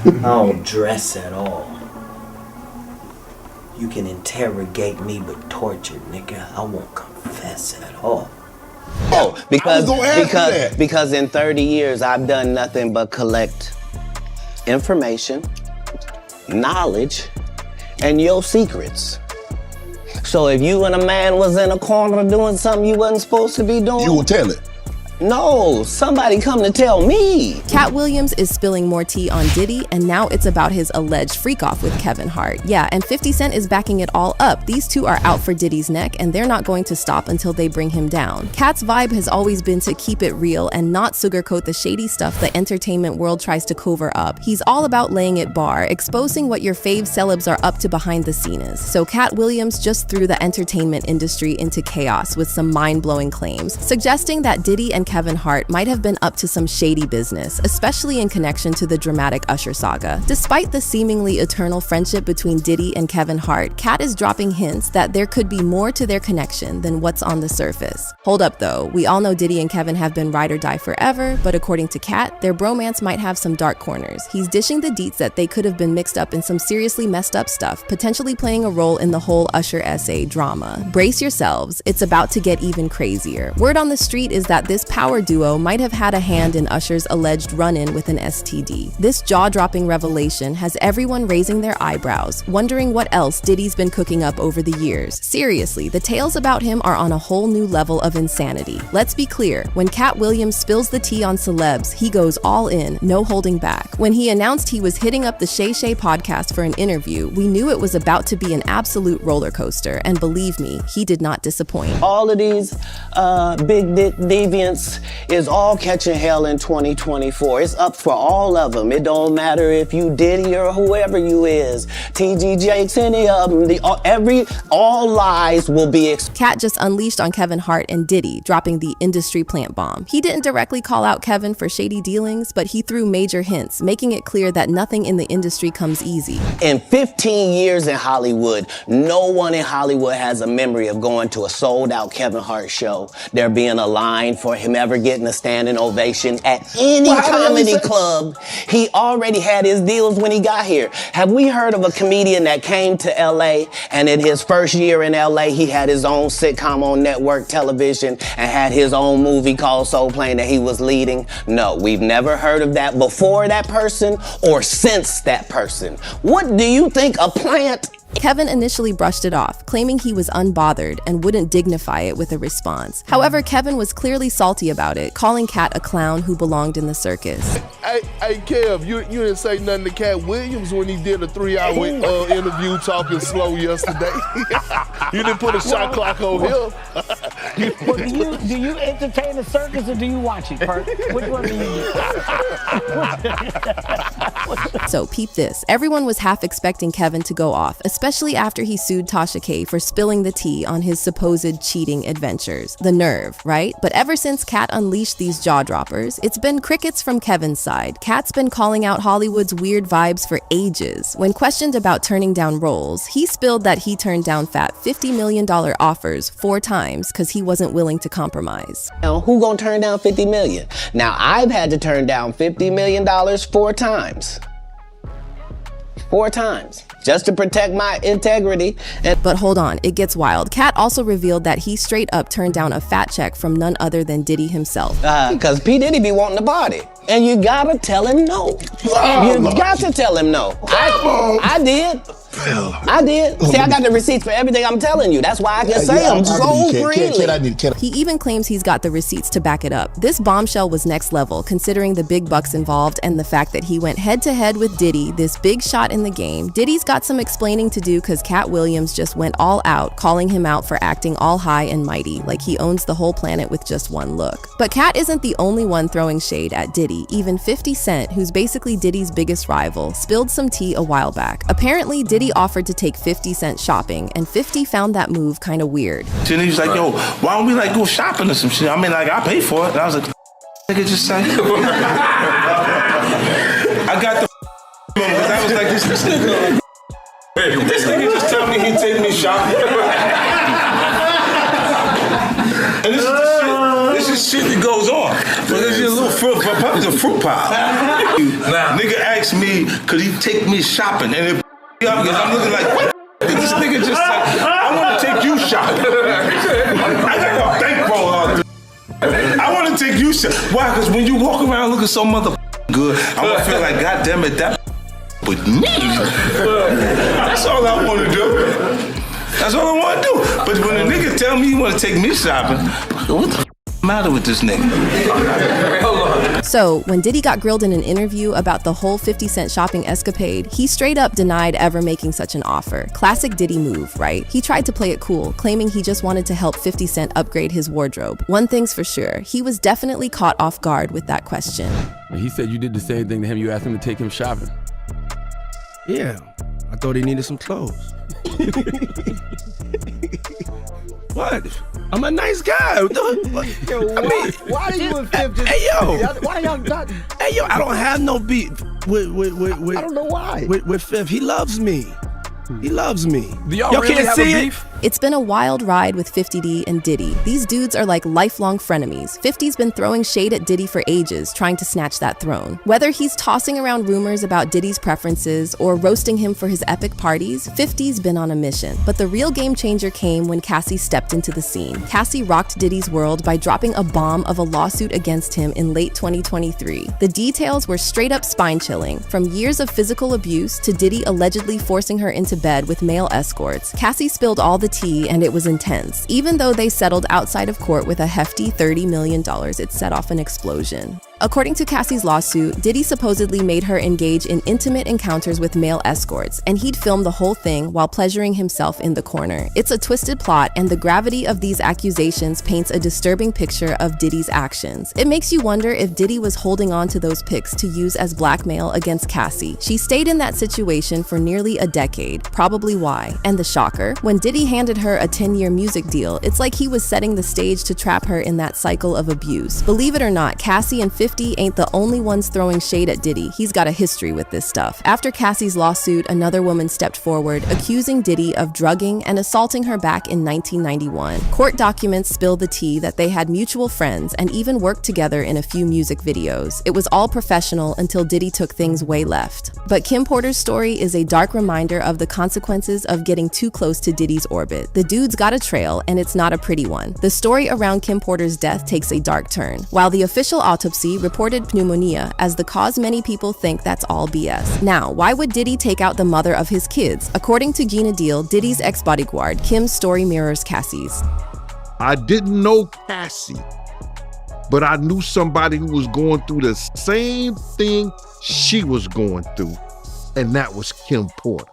I don't dress at all. You can interrogate me but torture, nigga. I won't confess at all. Oh, because in 30 years I've done nothing but collect information, knowledge, and your secrets. So if you and a man was in a corner doing something you wasn't supposed to be doing, you will tell it. No, somebody come to tell me. Cat Williams is spilling more tea on Diddy, and now it's about his alleged freak-off with Kevin Hart. Yeah, and 50 Cent is backing it all up. These two are out for Diddy's neck, and they're not going to stop until they bring him down. Cat's vibe has always been to keep it real and not sugarcoat the shady stuff the entertainment world tries to cover up. He's all about laying it bare, exposing what your fave celebs are up to behind the scenes. So Cat Williams just threw the entertainment industry into chaos with some mind-blowing claims, suggesting that Diddy and Kevin Hart might have been up to some shady business, especially in connection to the dramatic Usher saga. Despite the seemingly eternal friendship between Diddy and Kevin Hart, Cat is dropping hints that there could be more to their connection than what's on the surface. Hold up though, we all know Diddy and Kevin have been ride or die forever, but according to Cat, their bromance might have some dark corners. He's dishing the deets that they could have been mixed up in some seriously messed up stuff, potentially playing a role in the whole Usher essay drama. Brace yourselves, it's about to get even crazier. Word on the street is that this power duo might have had a hand in Usher's alleged run-in with an STD. This jaw-dropping revelation has everyone raising their eyebrows, wondering what else Diddy's been cooking up over the years. Seriously, the tales about him are on a whole new level of insanity. Let's be clear, when Cat Williams spills the tea on celebs, he goes all in, no holding back. When he announced he was hitting up the Shay Shay podcast for an interview, we knew it was about to be an absolute roller coaster, and believe me, he did not disappoint. All of these big dick deviants is all catching hell in 2024. It's up for all of them. It don't matter if you Diddy or whoever you is. TG Jakes, any of them. All lies will be Cat just unleashed on Kevin Hart and Diddy, dropping the industry plant bomb. He didn't directly call out Kevin for shady dealings, but he threw major hints, making it clear that nothing in the industry comes easy. In 15 years in Hollywood, no one in Hollywood has a memory of going to a sold-out Kevin Hart show, there being a line for him ever getting a standing ovation at any comedy club. He already had his deals when he got here. Have we heard of a comedian that came to LA and in his first year in LA, he had his own sitcom on network television and had his own movie called Soul Plane that he was leading? No, we've never heard of that before that person or since that person. What do you think a plant? Kevin initially brushed it off, claiming he was unbothered and wouldn't dignify it with a response. However, Kevin was clearly salty about it, calling Cat a clown who belonged in the circus. Hey, Kev, you didn't say nothing to Cat Williams when he did a 3-hour interview talking slow yesterday. You didn't put a shot clock on him. Do you entertain the circus or do you watch it, Perk? Which one do you do? So peep this. Everyone was half expecting Kevin to go off, especially after he sued Tasha K for spilling the tea on his supposed cheating adventures. The nerve, right? But ever since Cat unleashed these jaw-droppers, it's been crickets from Kevin's side. Cat's been calling out Hollywood's weird vibes for ages. When questioned about turning down roles, he spilled that he turned down fat $50 million offers 4 times because he wasn't willing to compromise. Now, who gonna turn down $50 million? Now, I've had to turn down $50 million 4 times. 4 times. Just to protect my integrity. But hold on, it gets wild. Cat also revealed that he straight up turned down a fat check from none other than Diddy himself. Cause P. Diddy be wanting the body. And you gotta tell him no. You got to tell him no. I did. I did. See, I got the receipts for everything I'm telling you. That's why I can say them so freely. He even claims he's got the receipts to back it up. This bombshell was next level, considering the big bucks involved and the fact that he went head-to-head with Diddy, this big shot in the game. Diddy's got some explaining to do because Cat Williams just went all out, calling him out for acting all high and mighty, like he owns the whole planet with just one look. But Cat isn't the only one throwing shade at Diddy. Even 50 Cent, who's basically Diddy's biggest rival, spilled some tea a while back. Apparently, Diddy offered to take 50 Cent shopping, and 50 found that move kind of weird. And he's like, yo, why don't we like go shopping or some shit? I mean, like, I pay for it. And I was like, nigga, just say. I got the because I was like, this nigga. This nigga just tell me he'd take me shopping. And this is just shit that goes on. But it's just a little fruit, probably a fruit pile. Nigga asked me, could he take me shopping? And it because I'm looking like, this nigga just like, I want to take you shopping. I got a bankroll out there. I want to take you shopping. Why? Because when you walk around looking so mother good, I'm going to feel like, God damn it, that with me. That's all I want to do. That's all I want to do. But when a nigga tell me he want to take me shopping, what the matter with this nigga? So, when Diddy got grilled in an interview about the whole 50 Cent shopping escapade, he straight up denied ever making such an offer. Classic Diddy move, right? He tried to play it cool, claiming he just wanted to help 50 Cent upgrade his wardrobe. One thing's for sure, he was definitely caught off guard with that question. He said you did the same thing to him. You asked him to take him shopping. Yeah, I thought he needed some clothes. What? I'm a nice guy. Yo, why are you and Fif just... Hey, yo. Why y'all not... Hey, yo, I don't have no beef with I don't know why. With Fif. He loves me. He loves me. Do y'all really can't have see a it? beef? It's been a wild ride with 50D and Diddy. These dudes are like lifelong frenemies. 50's been throwing shade at Diddy for ages, trying to snatch that throne. Whether he's tossing around rumors about Diddy's preferences or roasting him for his epic parties, 50's been on a mission. But the real game changer came when Cassie stepped into the scene. Cassie rocked Diddy's world by dropping a bomb of a lawsuit against him in late 2023. The details were straight up spine-chilling. From years of physical abuse to Diddy allegedly forcing her into bed with male escorts, Cassie spilled all the tea, and it was intense. Even though they settled outside of court with a hefty $30 million, it set off an explosion. According to Cassie's lawsuit, Diddy supposedly made her engage in intimate encounters with male escorts, and he'd film the whole thing while pleasuring himself in the corner. It's a twisted plot, and the gravity of these accusations paints a disturbing picture of Diddy's actions. It makes you wonder if Diddy was holding on to those pics to use as blackmail against Cassie. She stayed in that situation for nearly a decade, probably why. And the shocker, when Diddy handed her a 10-year music deal, it's like he was setting the stage to trap her in that cycle of abuse. Believe it or not, Cassie and 50 ain't the only ones throwing shade at Diddy. He's got a history with this stuff. After Cassie's lawsuit, another woman stepped forward, accusing Diddy of drugging and assaulting her back in 1991. Court documents spill the tea that they had mutual friends and even worked together in a few music videos. It was all professional until Diddy took things way left. But Kim Porter's story is a dark reminder of the consequences of getting too close to Diddy's orbit. The dude's got a trail, and it's not a pretty one. The story around Kim Porter's death takes a dark turn. While the official autopsy reported pneumonia as the cause, many people think that's all BS. Now, why would Diddy take out the mother of his kids? According to Gina Deal, Diddy's ex-bodyguard, Kim's story mirrors Cassie's. I didn't know Cassie, but I knew somebody who was going through the same thing she was going through, and that was Kim Porter.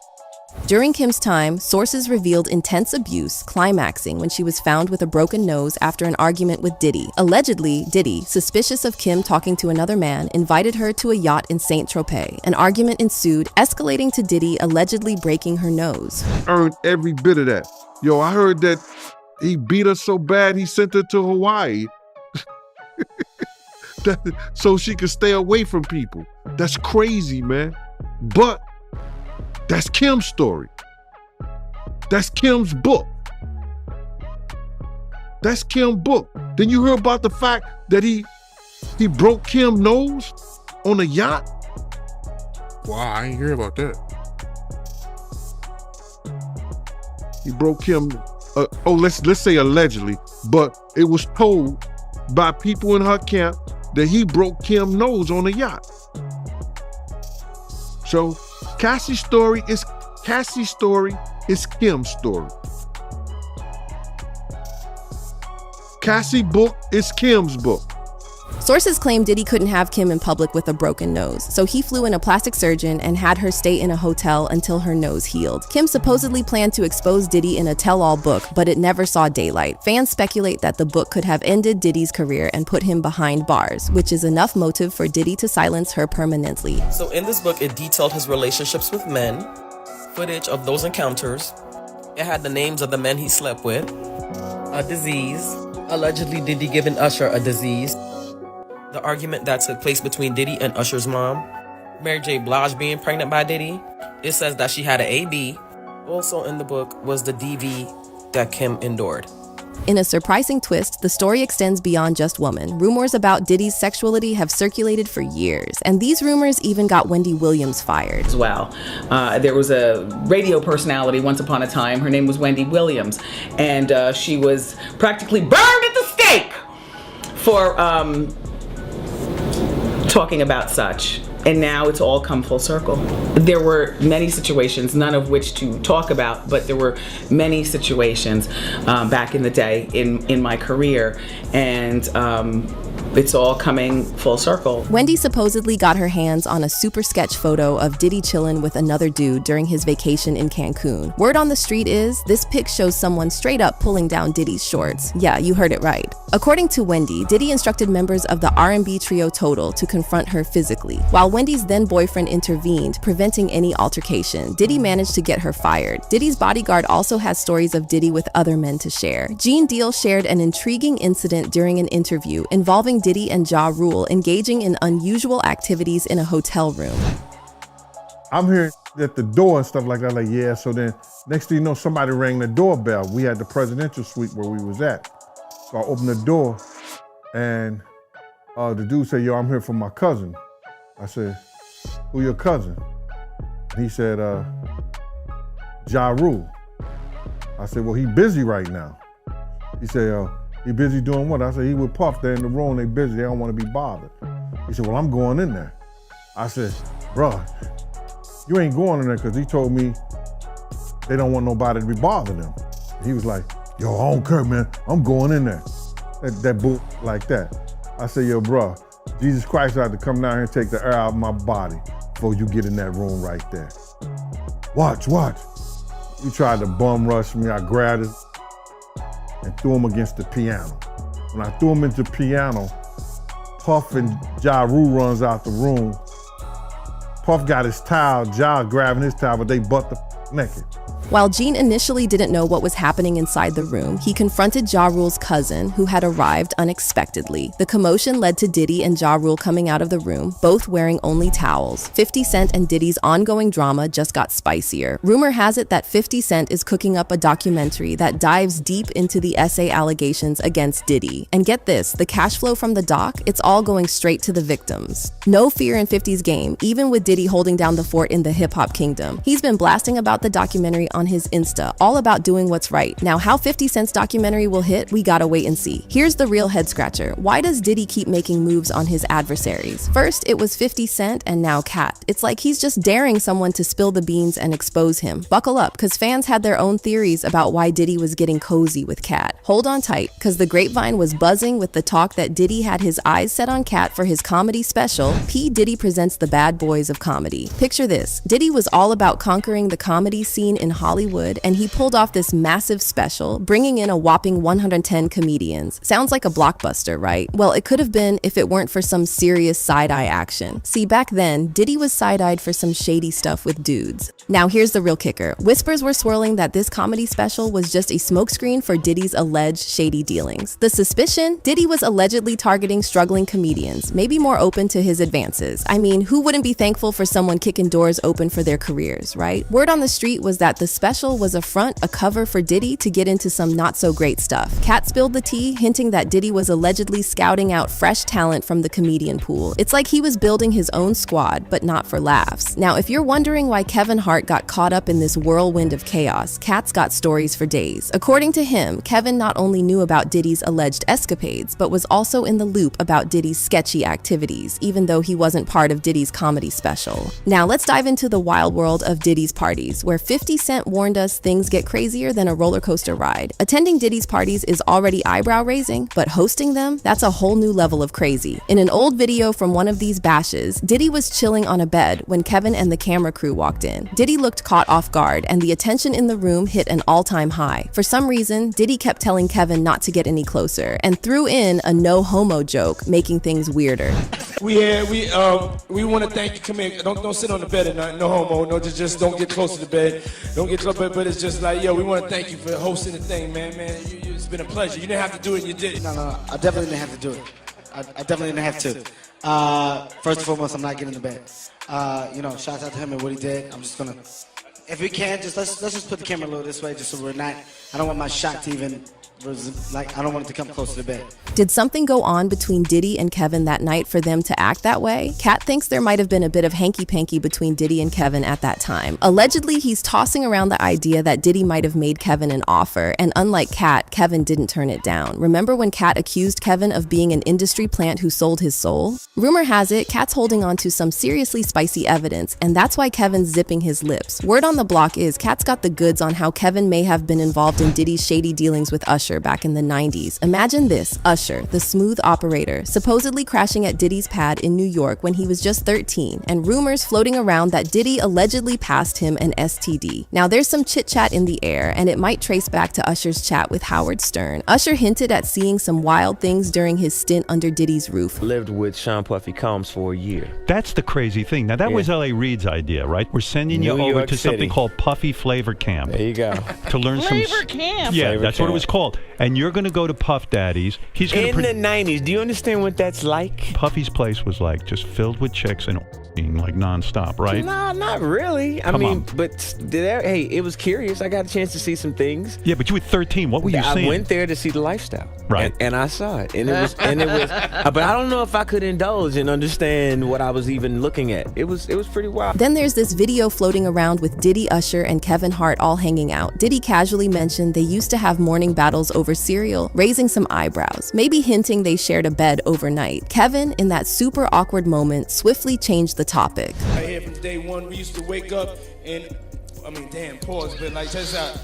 During Kim's time, sources revealed intense abuse, climaxing when she was found with a broken nose after an argument with Diddy. Allegedly, Diddy, suspicious of Kim talking to another man, invited her to a yacht in Saint-Tropez. An argument ensued, escalating to Diddy allegedly breaking her nose. Earned every bit of that. Yo, I heard that he beat her so bad he sent her to Hawaii so she could stay away from people. That's crazy, man. But that's Kim's story. That's Kim's book. That's Kim's book. Then you hear about the fact that he broke Kim's nose on a yacht? Wow, I ain't hear about that. He broke Kim, let's say allegedly, but it was told by people in her camp that he broke Kim's nose on a yacht. So Cassie's story is Kim's story. Cassie's book is Kim's book. Sources claim Diddy couldn't have Kim in public with a broken nose, so he flew in a plastic surgeon and had her stay in a hotel until her nose healed. Kim supposedly planned to expose Diddy in a tell-all book, but it never saw daylight. Fans speculate that the book could have ended Diddy's career and put him behind bars, which is enough motive for Diddy to silence her permanently. So in this book, it detailed his relationships with men, footage of those encounters. It had the names of the men he slept with, a disease, allegedly Diddy giving Usher a disease, the argument that took place between Diddy and Usher's mom, Mary J. Blige being pregnant by Diddy. It says that she had an AB. Also in the book was the DV that Kim endured. In a surprising twist, the story extends beyond just women. Rumors about Diddy's sexuality have circulated for years, and these rumors even got Wendy Williams fired. As well. There was a radio personality once upon a time. Her name was Wendy Williams, and she was practically burned at the stake for talking about such. And now it's all come full circle. There were many situations, none of which to talk about, but there were many situations back in the day in my career, and it's all coming full circle. Wendy supposedly got her hands on a super sketch photo of Diddy chillin' with another dude during his vacation in Cancun. Word on the street is, this pic shows someone straight up pulling down Diddy's shorts. Yeah, you heard it right. According to Wendy, Diddy instructed members of the R&B trio Total to confront her physically. While Wendy's then boyfriend intervened, preventing any altercation, Diddy managed to get her fired. Diddy's bodyguard also has stories of Diddy with other men to share. Gene Deal shared an intriguing incident during an interview involving Diddy and Ja Rule engaging in unusual activities in a hotel room. I'm here at the door and stuff like that, like, yeah, so then next thing you know, somebody rang the doorbell. We had the presidential suite where we was at. So I opened the door and the dude said, yo, I'm here for my cousin. I said, who your cousin? He said, Ja Rule. I said, well, he busy right now. He said, he busy doing what? I said, he with Puff, they're in the room, they busy, they don't want to be bothered. He said, well, I'm going in there. I said, bruh, you ain't going in there because he told me they don't want nobody to be bothering them. He was like, yo, I don't care, man, I'm going in there. That boo like that. I said, yo, bruh, Jesus Christ had to come down here and take the air out of my body before you get in that room right there. Watch. He tried to bum rush me, I grabbed his and threw him against the piano. When I threw him into the piano, Puff and Ja Rule runs out the room. Puff got his towel, Ja grabbing his towel, but they butt the naked. While Gene initially didn't know what was happening inside the room, he confronted Ja Rule's cousin, who had arrived unexpectedly. The commotion led to Diddy and Ja Rule coming out of the room, both wearing only towels. 50 Cent and Diddy's ongoing drama just got spicier. Rumor has it that 50 Cent is cooking up a documentary that dives deep into the SA allegations against Diddy. And get this, the cash flow from the doc, it's all going straight to the victims. No fear in 50's game, even with Diddy holding down the fort in the hip-hop kingdom. He's been blasting about the documentary on his Insta, all about doing what's right. Now, how 50 Cent's documentary will hit, we gotta wait and see. Here's the real head scratcher. Why does Diddy keep making moves on his adversaries? First, it was 50 Cent and now Cat. It's like he's just daring someone to spill the beans and expose him. Buckle up, cause fans had their own theories about why Diddy was getting cozy with Cat. Hold on tight, cause the grapevine was buzzing with the talk that Diddy had his eyes set on Cat for his comedy special, P. Diddy Presents the Bad Boys of Comedy. Picture this, Diddy was all about conquering the comedy scene in Hollywood, and he pulled off this massive special, bringing in a whopping 110 comedians. Sounds like a blockbuster, right? Well, it could have been if it weren't for some serious side-eye action. See, back then, Diddy was side-eyed for some shady stuff with dudes. Now, here's the real kicker. Whispers were swirling that this comedy special was just a smokescreen for Diddy's alleged shady dealings. The suspicion? Diddy was allegedly targeting struggling comedians, maybe more open to his advances. I mean, who wouldn't be thankful for someone kicking doors open for their careers, right? Word on the street was that the special was a cover for Diddy to get into some not-so-great stuff. Cat spilled the tea, hinting that Diddy was allegedly scouting out fresh talent from the comedian pool. It's like he was building his own squad, but not for laughs. Now, if you're wondering why Kevin Hart got caught up in this whirlwind of chaos, Cat's got stories for days. According to him, Kevin not only knew about Diddy's alleged escapades, but was also in the loop about Diddy's sketchy activities, even though he wasn't part of Diddy's comedy special. Now, let's dive into the wild world of Diddy's parties, where 50 Cent warned us things get crazier than a roller coaster ride. Attending Diddy's parties is already eyebrow-raising, but hosting them, that's a whole new level of crazy. In an old video from one of these bashes, Diddy was chilling on a bed when Kevin and the camera crew walked in. Diddy looked caught off guard, and the attention in the room hit an all-time high. For some reason, Diddy kept telling Kevin not to get any closer, and threw in a no-homo joke, making things weirder. We want to thank you. Come here. Don't sit on the bed at night. No homo. No, just don't get close to the bed. Don't get close. But it's just like, yo, we want to thank you for hosting the thing, man. It's been a pleasure. You didn't have to do it, and you did it. No, I definitely didn't have to do it. I definitely didn't have to. First and foremost, I'm not getting in the bed. Shout out to him and what he did. I'm just gonna If we can, let's just put the camera a little this way, just so we're not. I don't want my shot to even. I don't want it to come close to the bed. Did something go on between Diddy and Kevin that night for them to act that way? Kat thinks there might have been a bit of hanky-panky between Diddy and Kevin at that time. Allegedly, he's tossing around the idea that Diddy might have made Kevin an offer, and unlike Kat, Kevin didn't turn it down. Remember when Kat accused Kevin of being an industry plant who sold his soul? Rumor has it, Kat's holding on to some seriously spicy evidence, and that's why Kevin's zipping his lips. Word on the block is Kat's got the goods on how Kevin may have been involved in Diddy's shady dealings with Usher back in the 90s. Imagine this, Usher, the smooth operator, supposedly crashing at Diddy's pad in New York when he was just 13, and rumors floating around that Diddy allegedly passed him an STD. Now there's some chit-chat in the air, and it might trace back to Usher's chat with Howard Stern. Usher hinted at seeing some wild things during his stint under Diddy's roof. Lived with Sean Puffy Combs for a year. That's the crazy thing. Now that was L.A. Reid's idea, right? We're sending you over to something called Puffy Flavor Camp. There you go. To learn Flavor Camp. Yeah, Flavor that's what it Camp. was called. And you're going to go to Puff Daddy's. He's going In the 90s, do you understand what that's like? Puffy's place was like just filled with chicks and like nonstop, right? Nah, not really. I Come mean, on. but hey, it was curious. I got a chance to see some things. Yeah, but you were 13. What were you seeing? I went there to see the lifestyle. Right. And I saw it. And it was but I don't know if I could indulge and understand what I was even looking at. It was pretty wild. Then there's this video floating around with Diddy, Usher, and Kevin Hart all hanging out. Diddy casually mentioned they used to have morning battles over cereal, raising some eyebrows, maybe hinting they shared a bed overnight. Kevin, in that super awkward moment, swiftly changed the topic. Right here from day one, we used to wake up and, pause, but like, check this out.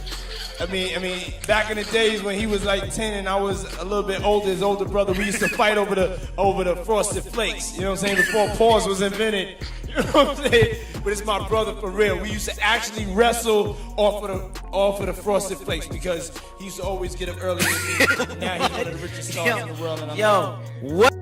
I mean, back in the days when he was like 10 and I was a little bit older, his older brother, we used to fight over the Frosted Flakes. You know what I'm saying? Before pause was invented. You know what I'm saying? But it's my brother for real. We used to actually wrestle off of the Frosted Flakes because he used to always get up early with me. Now he's one of the richest stars in the world. And What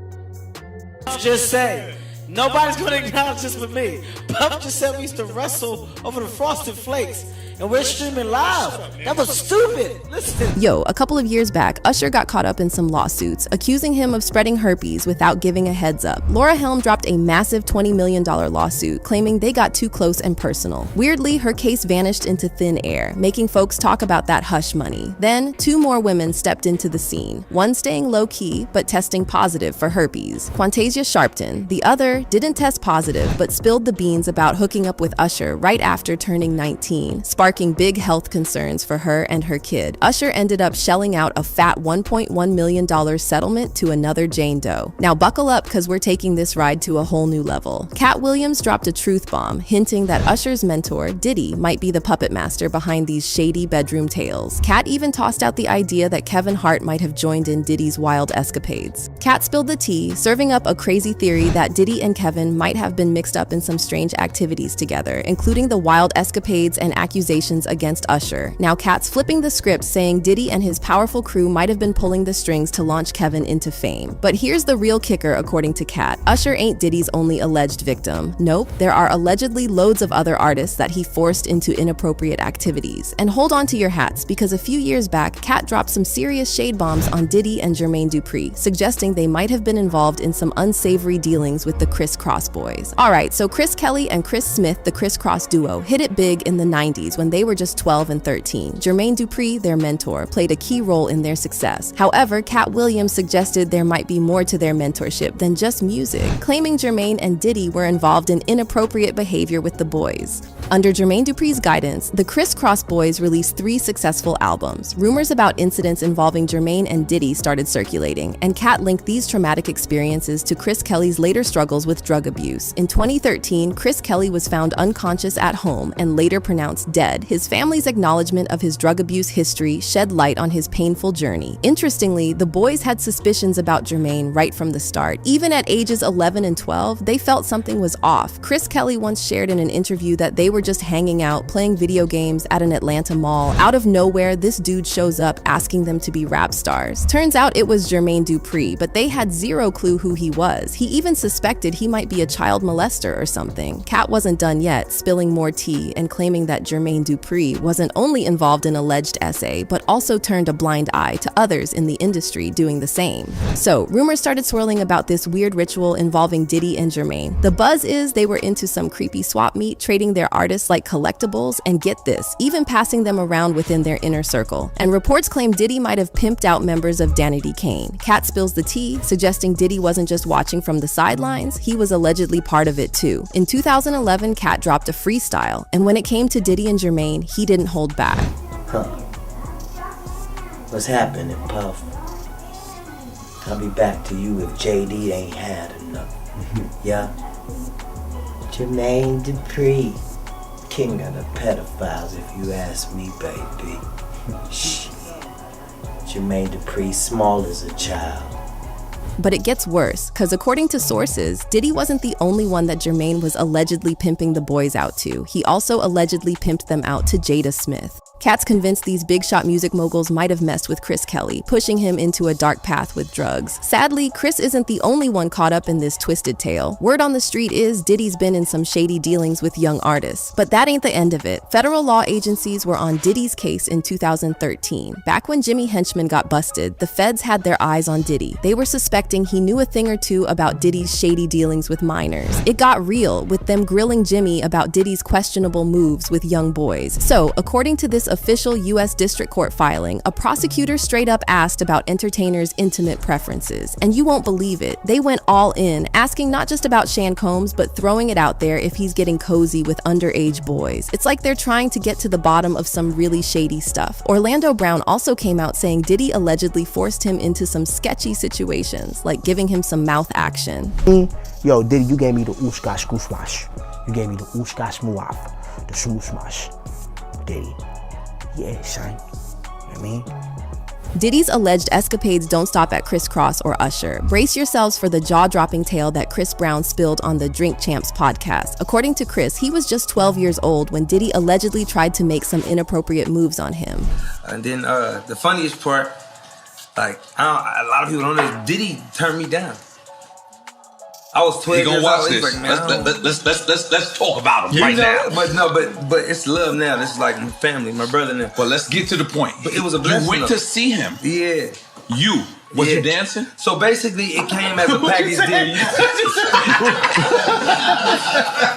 just say? Nobody's gonna acknowledge this with me. Puff just said we used to wrestle over the Frosted Flakes. And we're streaming live. That was stupid. Listen. Yo, a couple of years back, Usher got caught up in some lawsuits, accusing him of spreading herpes without giving a heads up. Laura Helm dropped a massive $20 million lawsuit, claiming they got too close and personal. Weirdly, her case vanished into thin air, making folks talk about that hush money. Then, 2 more women stepped into the scene, one staying low-key, but testing positive for herpes. Quantasia Sharpton. The other didn't test positive, but spilled the beans about hooking up with Usher right after turning 19, sparking big health concerns for her and her kid. Usher ended up shelling out a fat $1.1 million settlement to another Jane Doe. Now buckle up, because we're taking this ride to a whole new level. Cat Williams dropped a truth bomb, hinting that Usher's mentor, Diddy, might be the puppet master behind these shady bedroom tales. Cat even tossed out the idea that Kevin Hart might have joined in Diddy's wild escapades. Cat spilled the tea, serving up a crazy theory that Diddy and Kevin might have been mixed up in some strange activities together, including the wild escapades and accusations against Usher. Now Cat's flipping the script, saying Diddy and his powerful crew might have been pulling the strings to launch Kevin into fame. But here's the real kicker, according to Cat. Usher ain't Diddy's only alleged victim. Nope, there are allegedly loads of other artists that he forced into inappropriate activities. And hold on to your hats, because a few years back, Cat dropped some serious shade bombs on Diddy and Jermaine Dupri, suggesting they might have been involved in some unsavory dealings with the Criss Cross boys. Alright, so Chris Kelly and Chris Smith, the Criss Cross duo, hit it big in the 90s when they were just 12 and 13. Jermaine Dupri, their mentor, played a key role in their success. However, Cat Williams suggested there might be more to their mentorship than just music, claiming Jermaine and Diddy were involved in inappropriate behavior with the boys. Under Jermaine Dupri's guidance, the Criss Cross boys released 3 successful albums. Rumors about incidents involving Jermaine and Diddy started circulating, and Cat linked these traumatic experiences to Chris Kelly's later struggles with drug abuse. In 2013, Chris Kelly was found unconscious at home and later pronounced dead. His family's acknowledgement of his drug abuse history shed light on his painful journey. Interestingly, the boys had suspicions about Jermaine right from the start. Even at ages 11 and 12, they felt something was off. Chris Kelly once shared in an interview that they were just hanging out, playing video games at an Atlanta mall. Out of nowhere, this dude shows up asking them to be rap stars. Turns out it was Jermaine Dupri, but they had zero clue who he was. He even suspected he might be a child molester or something. Kat wasn't done yet, spilling more tea and claiming that Jermaine Dupri wasn't only involved in alleged SA, but also turned a blind eye to others in the industry doing the same. So, rumors started swirling about this weird ritual involving Diddy and Jermaine. The buzz is they were into some creepy swap meet, trading their artists like collectibles, and get this, even passing them around within their inner circle. And reports claim Diddy might have pimped out members of Danity Kane. Kat spills the tea, suggesting Diddy wasn't just watching from the sidelines, he was allegedly part of it too. In 2011, Kat dropped a freestyle, and when it came to Diddy and Jermaine, he didn't hold back. Huh. What's happening, Puff? I'll be back to you if JD ain't had enough. Yeah? Jermaine Dupri, king of the pedophiles if you ask me, baby. Shit. Jermaine Dupri, small as a child. But it gets worse, because according to sources, Diddy wasn't the only one that Jermaine was allegedly pimping the boys out to. He also allegedly pimped them out to Jada Smith. Kat's convinced these big shot music moguls might have messed with Chris Kelly, pushing him into a dark path with drugs. Sadly, Chris isn't the only one caught up in this twisted tale. Word on the street is Diddy's been in some shady dealings with young artists. But that ain't the end of it. Federal law agencies were on Diddy's case in 2013. Back when Jimmy Henchman got busted, the feds had their eyes on Diddy. They were suspecting he knew a thing or two about Diddy's shady dealings with minors. It got real, with them grilling Jimmy about Diddy's questionable moves with young boys. So, according to this official U.S. District Court filing, a prosecutor straight up asked about entertainers' intimate preferences. And you won't believe it, they went all in, asking not just about Sean Combs, but throwing it out there if he's getting cozy with underage boys. It's like they're trying to get to the bottom of some really shady stuff. Orlando Brown also came out saying Diddy allegedly forced him into some sketchy situations, like giving him some mouth action. Yo, Diddy, you gave me the ooshka smash. You gave me the ooshka smuaf, the smooth smash. Diddy. Yeah, son. You know what I mean? Diddy's alleged escapades don't stop at Chris Cross or Usher. Brace yourselves for the jaw-dropping tale that Chris Brown spilled on the Drink Champs podcast. According to Chris, he was just 12 years old when Diddy allegedly tried to make some inappropriate moves on him. And then the funniest part, like, a lot of people don't know, Diddy turned me down. I was 12 years old. This. Like, man, let's talk about him now. But it's love now. This is like my family, my brother now. But let's get to the point. But it was a blessing. You went to see him. Yeah. Was you dancing? So basically, it came as a package deal.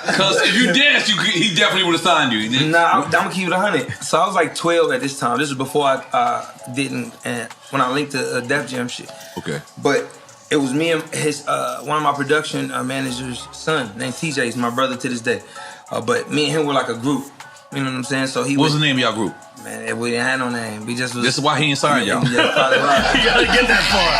Because if you danced, he definitely would have signed you. Nah, I'm gonna keep it 100. So I was like 12 at this time. This was before I didn't, when I linked to Def Jam shit. Okay. But it was me and his one of my production manager's son named TJ. He's my brother to this day. But me and him were like a group. You know what I'm saying? So What's the name of y'all group? Man, we didn't have no name. We just was. This is why he ain't signed y'all. You gotta get that far.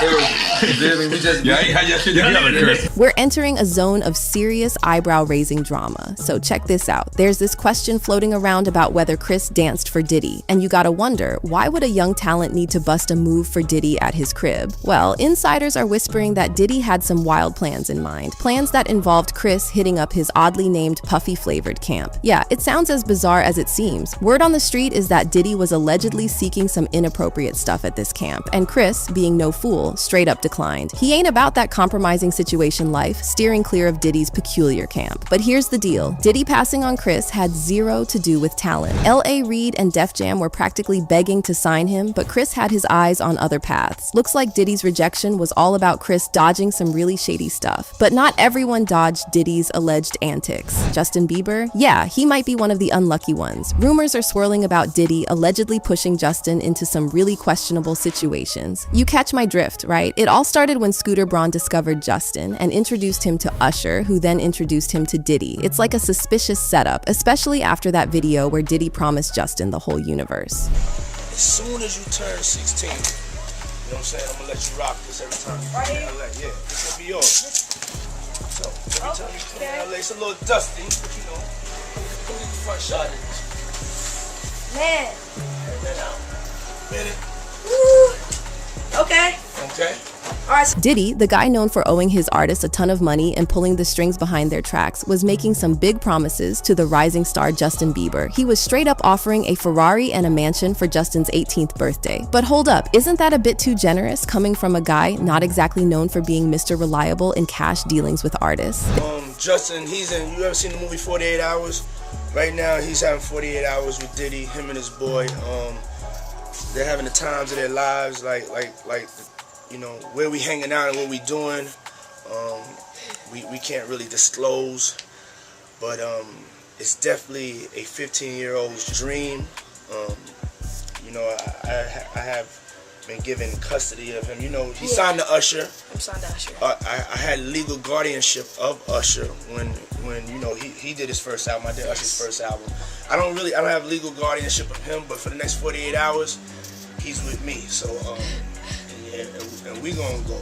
Had your shit together, Chris. We're entering a zone of serious eyebrow-raising drama. So check this out. There's this question floating around about whether Chris danced for Diddy. And you gotta wonder, why would a young talent need to bust a move for Diddy at his crib? Well, insiders are whispering that Diddy had some wild plans in mind. Plans that involved Chris hitting up his oddly named puffy-flavored camp. Yeah, it sounds as bizarre as it seems. Word on the street is that Diddy was allegedly seeking some inappropriate stuff at this camp, and Chris, being no fool, straight up declined. He ain't about that compromising situation life, steering clear of Diddy's peculiar camp. But here's the deal. Diddy passing on Chris had zero to do with talent. L.A. Reid and Def Jam were practically begging to sign him, but Chris had his eyes on other paths. Looks like Diddy's rejection was all about Chris dodging some really shady stuff. But not everyone dodged Diddy's alleged antics. Justin Bieber? Yeah, he might be one of the unlucky ones. Rumors are swirling about Diddy allegedly pushing Justin into some really questionable situations. You catch my drift, right? It all started when Scooter Braun discovered Justin and introduced him to Usher, who then introduced him to Diddy. It's like a suspicious setup, especially after that video where Diddy promised Justin the whole universe. As soon as you turn 16, you know what I'm saying? I'm gonna let you rock this every time you come to LA. Yeah, this gonna be yours. So every time you come to LA, it's a little dusty, but you know, put in the front shot. Man. Minute. Woo. Okay. Okay. Diddy, the guy known for owing his artists a ton of money and pulling the strings behind their tracks, was making some big promises to the rising star Justin Bieber. He was straight up offering a Ferrari and a mansion for Justin's 18th birthday. But hold up, isn't that a bit too generous coming from a guy not exactly known for being Mr. Reliable in cash dealings with artists? Justin, you ever seen the movie 48 Hours? Right now, he's having 48 hours with Diddy, him and his boy. They're having the times of their lives, like you know, where we hanging out and what we doing. We can't really disclose, but it's definitely a 15-year-old's dream. You know, I have been given custody of him. You know, he signed to Usher. I'm signed to Usher. I had legal guardianship of Usher when you know he did his first album. I did Usher's first album. I don't have legal guardianship of him, but for the next 48 hours, he's with me. So and we gonna go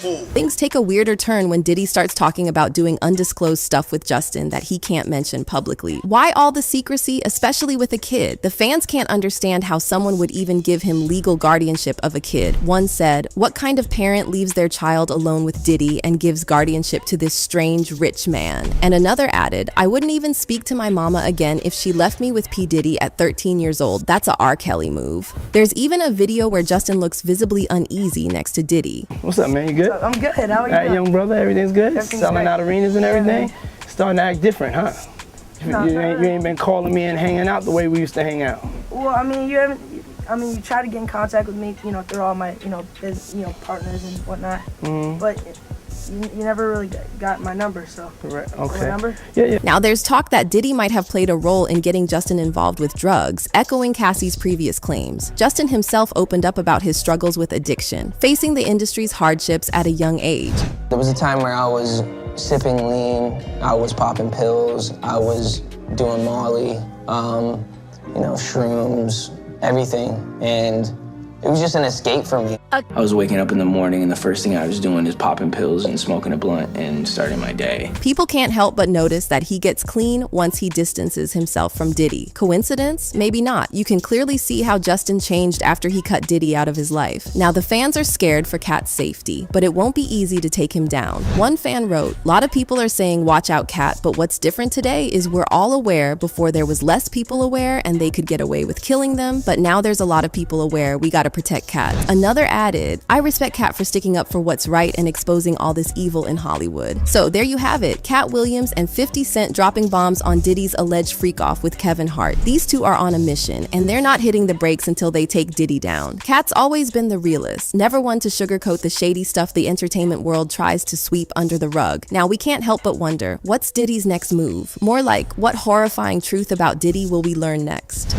full. Things take a weirder turn when Diddy starts talking about doing undisclosed stuff with Justin that he can't mention publicly. Why all the secrecy, especially with a kid? The fans can't understand how someone would even give him legal guardianship of a kid. One said, "What kind of parent leaves their child alone with Diddy and gives guardianship to this strange rich man?" And another added, "I wouldn't even speak to my mama again if she left me with P. Diddy at 13 years old. That's a R. Kelly move." There's even a video where Justin looks visibly uneasy next to Diddy. What's up, man? You good? I'm good. How are you? All right, young brother, everything's good? Everything's Selling great. out arenas and everything? Starting to act different, huh? No, you ain't been calling me and hanging out the way we used to hang out. Well, I mean, you tried to get in contact with me, you know, through all my, you know, partners and whatnot. But you never really got my number, so. Right. My Okay. number? Yeah. Now, there's talk that Diddy might have played a role in getting Justin involved with drugs, echoing Cassie's previous claims. Justin himself opened up about his struggles with addiction, facing the industry's hardships at a young age. There was a time where I was sipping lean, I was popping pills, I was doing Molly, you know, shrooms, everything, and it was just an escape for me. I was waking up in the morning and the first thing I was doing is popping pills and smoking a blunt and starting my day. People can't help but notice that he gets clean once he distances himself from Diddy. Coincidence? Maybe not. You can clearly see how Justin changed after he cut Diddy out of his life. Now, the fans are scared for Cat's safety, but it won't be easy to take him down. One fan wrote, "A lot of people are saying watch out Cat, but what's different today is we're all aware. Before there was less people aware and they could get away with killing them, but now there's a lot of people aware. We gotta protect Cat." Another added, "I respect Cat for sticking up for what's right and exposing all this evil in Hollywood." So there you have it, Cat Williams and 50 Cent dropping bombs on Diddy's alleged freak-off with Kevin Hart. These two are on a mission, and they're not hitting the brakes until they take Diddy down. Cat's always been the realist, never one to sugarcoat the shady stuff the entertainment world tries to sweep under the rug. Now, we can't help but wonder, what's Diddy's next move? More like, what horrifying truth about Diddy will we learn next?